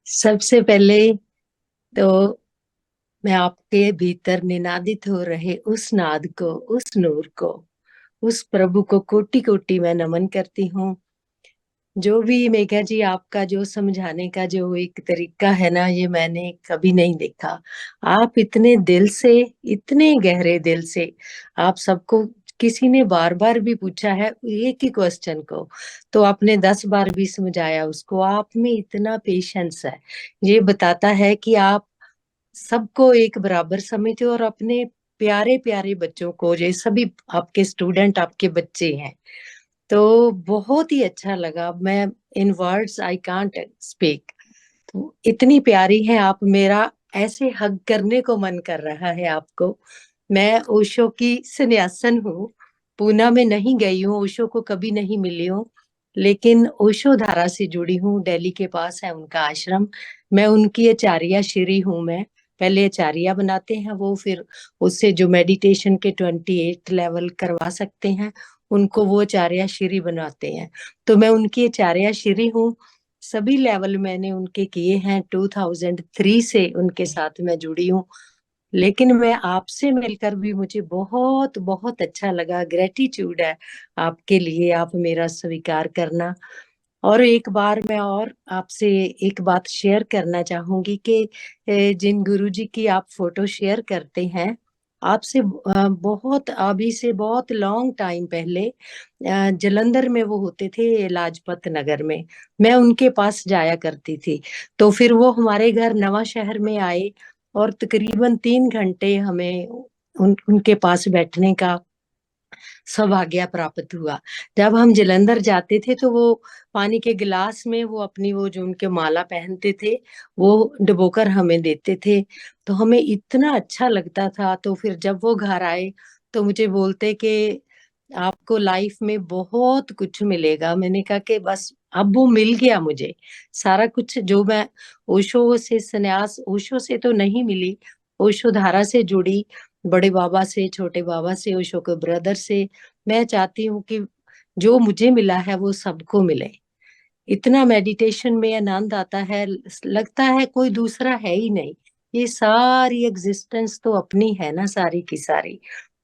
सबसे पहले तो मैं आपके भीतर निनादित हो रहे उस नाद को, उस नूर को, उस प्रभु को कोटि कोटि मैं नमन करती हूँ। जो भी मेघा जी आपका जो समझाने का जो एक तरीका है ना, ये मैंने कभी नहीं देखा। आप इतने दिल से, इतने गहरे दिल से, आप सबको, किसी ने बार बार भी पूछा है एक ही क्वेश्चन को, तो आपने 10 बार भी समझाया उसको। आप में इतना पेशेंस है, ये बताता है कि आप सबको एक बराबर समझते हो और अपने प्यारे प्यारे बच्चों को, ये सभी आपके स्टूडेंट, आपके बच्चे हैं। तो बहुत ही अच्छा लगा। मैं इन वर्ड्स आई कांट स्पीक। तो इतनी प्यारी है आप, मेरा ऐसे हग करने को मन कर रहा है आपको। मैं ओशो की सन्यासन हूँ। पूना में नहीं गई हूँ, ओशो को कभी नहीं मिली हूँ, लेकिन ओशो धारा से जुड़ी हूँ। दिल्ली के पास है उनका आश्रम। मैं उनकी आचार्य श्री हूँ। मैं पहले आचार्य बनाते हैं वो, फिर उससे जो मेडिटेशन के 28 लेवल करवा सकते हैं उनको वो आचार्य श्री बनाते हैं। तो मैं उनकी आचार्य श्री हूँ। सभी लेवल मैंने उनके किए हैं। 2003 से उनके साथ मैं जुड़ी हूँ। लेकिन मैं आपसे मिलकर भी मुझे बहुत बहुत अच्छा लगा। ग्रेटिट्यूड है आपके लिए, आप मेरा स्वीकार करना। और एक बार मैं और आपसे एक बात शेयर करना चाहूंगी कि जिन गुरुजी की आप फोटो शेयर करते हैं, आपसे बहुत अभी से बहुत लॉन्ग टाइम पहले जलंधर में वो होते थे, लाजपत नगर में। मैं उनके पास जाया करती थी। तो फिर वो हमारे घर नवा शहर में आए और तकरीबन 3 घंटे हमें उनके पास बैठने का सौभाग्य प्राप्त हुआ। जब हम जलंधर जाते थे तो वो पानी के गिलास में वो अपनी वो जो उनके माला पहनते थे वो डुबोकर हमें देते थे। तो हमें इतना अच्छा लगता था। तो फिर जब वो घर आए तो मुझे बोलते कि आपको लाइफ में बहुत कुछ मिलेगा। मैंने कहा कि बस अब वो मिल गया मुझे सारा कुछ। जो मैं ओशो से संन्यास, ओशो से तो नहीं मिली, ओशो धारा से जुड़ी, बड़े बाबा से, छोटे बाबा से, ओशो के ब्रदर से। मैं चाहती हूँ कि जो मुझे मिला है वो सबको मिले। इतना मेडिटेशन में आनंद आता है, लगता है कोई दूसरा है ही नहीं। ये सारी एग्जिस्टेंस तो अपनी है ना, सारी की सारी।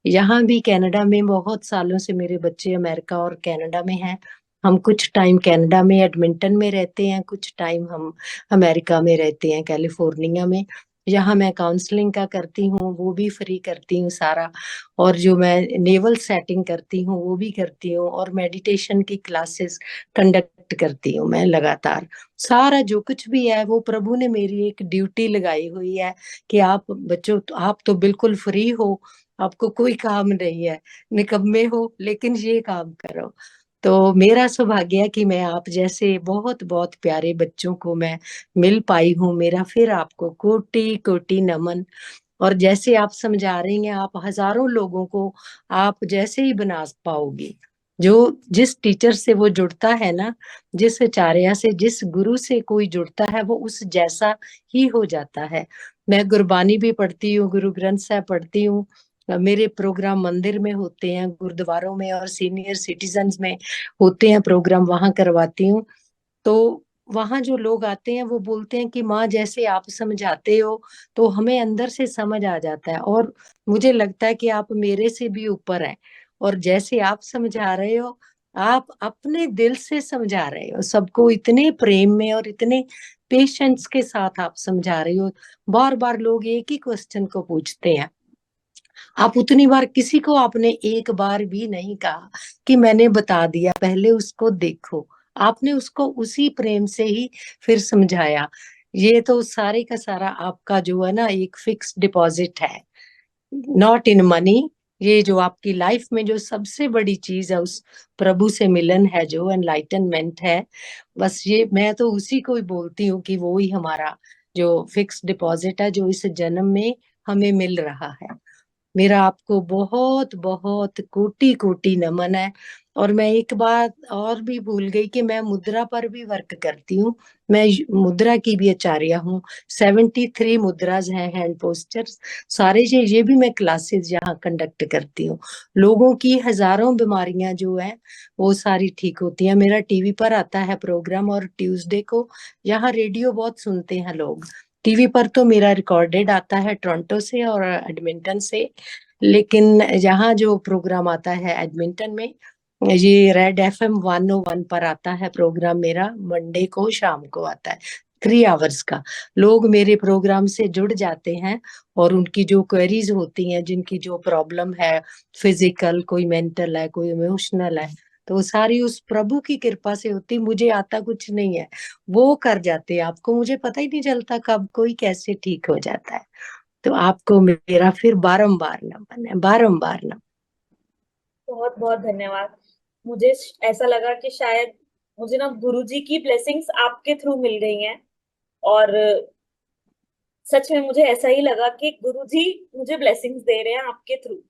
यहाँ भी कनाडा में बहुत सालों से मेरे बच्चे अमेरिका और कनाडा में हैं। हम कुछ टाइम कनाडा में एडमिंटन में रहते हैं, कुछ टाइम हम अमेरिका में रहते हैं, कैलिफोर्निया में। यहाँ मैं काउंसलिंग का करती हूँ, वो भी फ्री करती हूँ सारा। और जो मैं नेवल सेटिंग करती हूँ वो भी करती हूँ, और मेडिटेशन की क्लासेस कंडक्ट करती हूँ मैं लगातार। सारा जो कुछ भी है वो प्रभु ने मेरी एक ड्यूटी लगाई हुई है कि आप बच्चों, आप तो बिल्कुल फ्री हो, आपको कोई काम नहीं है, निकम्मे हो, लेकिन ये काम करो। तो मेरा सौभाग्य है कि मैं आप जैसे बहुत बहुत प्यारे बच्चों को मैं मिल पाई हूँ। मेरा फिर आपको कोटि कोटि नमन। और जैसे आप समझा रही हैं, आप हजारों लोगों को आप जैसे ही बना पाओगी। जो जिस टीचर से वो जुड़ता है ना, जिस आचार्य से, जिस गुरु से कोई जुड़ता है, वो उस जैसा ही हो जाता है। मैं गुरबानी भी पढ़ती हूँ, गुरु ग्रंथ साहब पढ़ती हूँ। मेरे प्रोग्राम मंदिर में होते हैं, गुरुद्वारों में और सीनियर सिटीजन्स में होते हैं प्रोग्राम, वहां करवाती हूँ। तो वहां जो लोग आते हैं वो बोलते हैं कि माँ जैसे आप समझाते हो तो हमें अंदर से समझ आ जाता है, और मुझे लगता है कि आप मेरे से भी ऊपर हैं। और जैसे आप समझा रहे हो, आप अपने दिल से समझा रहे हो सबको, इतने प्रेम में और इतने पेशेंस के साथ आप समझा रहे हो। बार बार लोग एक ही क्वेश्चन को पूछते हैं, आप उतनी बार किसी को आपने एक बार भी नहीं कहा कि मैंने बता दिया, पहले उसको देखो। आपने उसको उसी प्रेम से ही फिर समझाया। ये तो सारे का सारा आपका जो है ना, एक फिक्स डिपॉजिट है, नॉट इन मनी। ये जो आपकी लाइफ में जो सबसे बड़ी चीज है, उस प्रभु से मिलन है, जो एनलाइटनमेंट है, बस ये मैं तो उसी को ही बोलती हूँ कि वो ही हमारा जो फिक्स डिपॉजिट है, जो इस जन्म में हमें मिल रहा है। मेरा आपको बहुत बहुत कोटि कोटि नमन है। और मैं एक बात और भी भूल गई कि मैं मुद्रा पर भी वर्क करती हूँ। मैं मुद्रा की भी आचार्य हूँ। 73 मुद्राज हैं, हैंड पोस्चर्स सारे। ये भी मैं क्लासेस यहाँ कंडक्ट करती हूँ। लोगों की हजारों बीमारियां जो है वो सारी ठीक होती हैं। मेरा टीवी पर आता है प्रोग्राम, और ट्यूसडे को यहाँ रेडियो बहुत सुनते हैं लोग। टीवी पर तो मेरा रिकॉर्डेड आता है टोरंटो से और एडमिंटन से, लेकिन यहाँ जो प्रोग्राम आता है एडमिंटन में, ये रेड FM 101 पर आता है प्रोग्राम। मेरा मंडे को शाम को आता है, 3 आवर्स का। लोग मेरे प्रोग्राम से जुड़ जाते हैं और उनकी जो क्वेरीज होती हैं, जिनकी जो प्रॉब्लम है, फिजिकल, कोई मेंटल है, कोई इमोशनल है, तो वो सारी उस प्रभु की कृपा से होती। मुझे आता कुछ नहीं है, वो कर जाते हैं आपको। मुझे पता ही नहीं चलता कब कोई कैसे ठीक हो जाता है। तो आपको मेरा फिर बारंबार नमन है, बारंबार नमन। बहुत बहुत धन्यवाद। मुझे ऐसा लगा कि शायद मुझे ना गुरुजी की ब्लेसिंग्स आपके थ्रू मिल गई हैं। और सच में मुझे ऐसा ही लगा कि गुरुजी मुझे ब्लेसिंग्स दे रहे हैं आपके थ्रू।